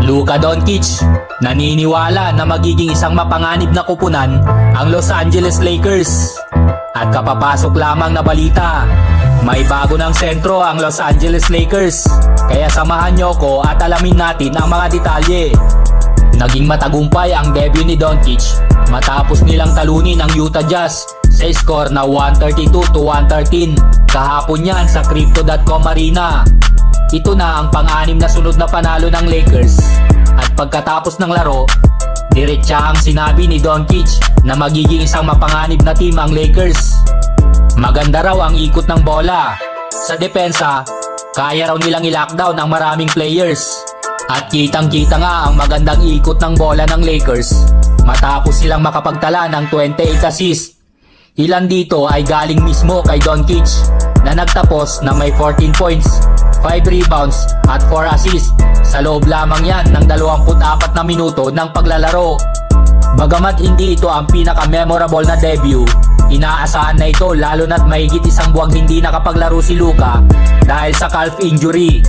Luka Doncic, naniniwala na magiging isang mapanganib na kupunan ang Los Angeles Lakers. At kapapasok lamang na balita, may bago ng sentro ang Los Angeles Lakers. Kaya samahan nyo ko at alamin natin ang mga detalye. Naging matagumpay ang debut ni Doncic matapos nilang talunin ang Utah Jazz sa score na 132-113 kahapon yan sa Crypto.com Arena. Ito na ang pang-anim na sunod na panalo ng Lakers at pagkatapos ng laro, diretsahang sinabi ni Doncic na magiging isang mapanganib na team ang Lakers. Maganda raw ang ikot ng bola. Sa depensa, kaya raw nilang i-lockdown ang maraming players. At kitang-kita nga ang magandang ikot ng bola ng Lakers matapos silang makapagtala ng 28 assists. Ilan dito ay galing mismo kay Doncic na nagtapos na may 14 points, 5 rebounds at 4 assists sa loob lamang yan ng 24 na minuto ng paglalaro. Bagamat hindi ito ang pinaka-memorable na debut, inaasahan na ito lalo na't mahigit isang buwang hindi nakapaglaro si Luka dahil sa calf injury.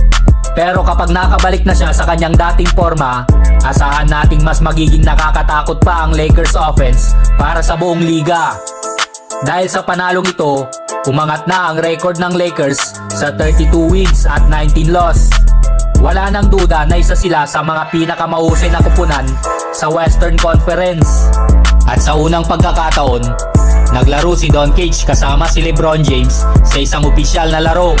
Pero kapag nakabalik na siya sa kanyang dating forma, asahan nating mas magiging nakakatakot pa ang Lakers offense para sa buong liga. Dahil sa panalong ito, umangat na ang record ng Lakers sa 32 wins at 19 loss. Wala nang duda na isa sila sa mga pinakamahusay na kupunan sa Western Conference. At sa unang pagkakataon, naglaro si Doncic kasama si LeBron James sa isang opisyal na laro.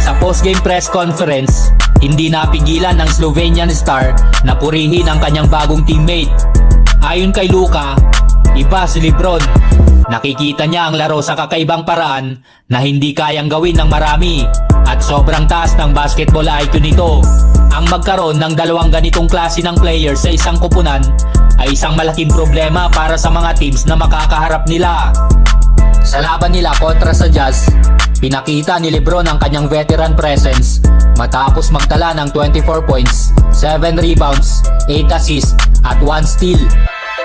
Sa post-game press conference, hindi napigilan ng Slovenian star na purihin ang kanyang bagong teammate. Ayon kay Luka, iba si LeBron. Nakikita niya ang laro sa kakaibang paraan na hindi kayang gawin ng marami at sobrang taas ng basketball IQ nito. Ang magkaroon ng dalawang ganitong klase ng players sa isang kupunan ay isang malaking problema para sa mga teams na makakaharap nila. Sa laban nila kontra sa Jazz, pinakita ni LeBron ang kanyang veteran presence matapos magtala ng 24 points, 7 rebounds, 8 assists at 1 steal.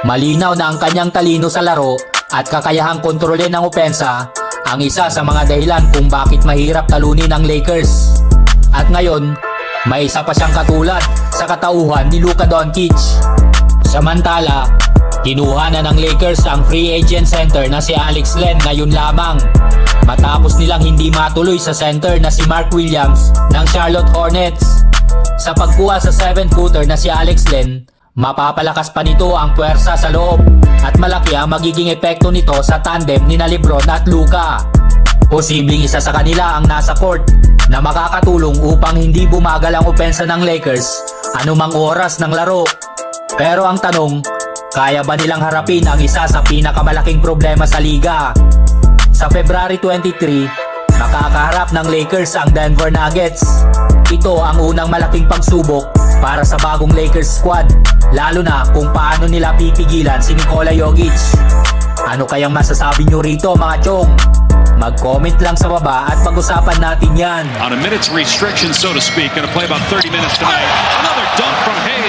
Malinaw na ang kanyang talino sa laro at kakayahang kontrolin ng opensa ang isa sa mga dahilan kung bakit mahirap talunin ang Lakers. At ngayon, may isa pa siyang katulad sa katauhan ni Luka Doncic. Samantala, kinuha na ng Lakers ang free agent center na si Alex Len ngayon lamang matapos nilang hindi matuloy sa center na si Mark Williams ng Charlotte Hornets. Sa pagkuha sa 7-footer na si Alex Len, mapapalakas pa nito ang puwersa sa loob at malaki ang magiging epekto nito sa tandem ni LeBron at Luka. Posibleng isa sa kanila ang nasa court na makakatulong upang hindi bumagal ang opensa ng Lakers anumang oras ng laro. Pero ang tanong, kaya ba nilang harapin ang isa sa pinakamalaking problema sa liga? Sa February 23, makakaharap ng Lakers ang Denver Nuggets. Ito ang unang malaking pagsubok para sa bagong Lakers squad, lalo na kung paano nila pipigilan si Nikola Jokic. Ano kayang masasabi nyo rito mga chong? Mag-comment lang sa baba at pag-usapan natin yan. On a minute's restriction, so to speak, going to play about 30 minutes tonight. Another dunk from Hayes.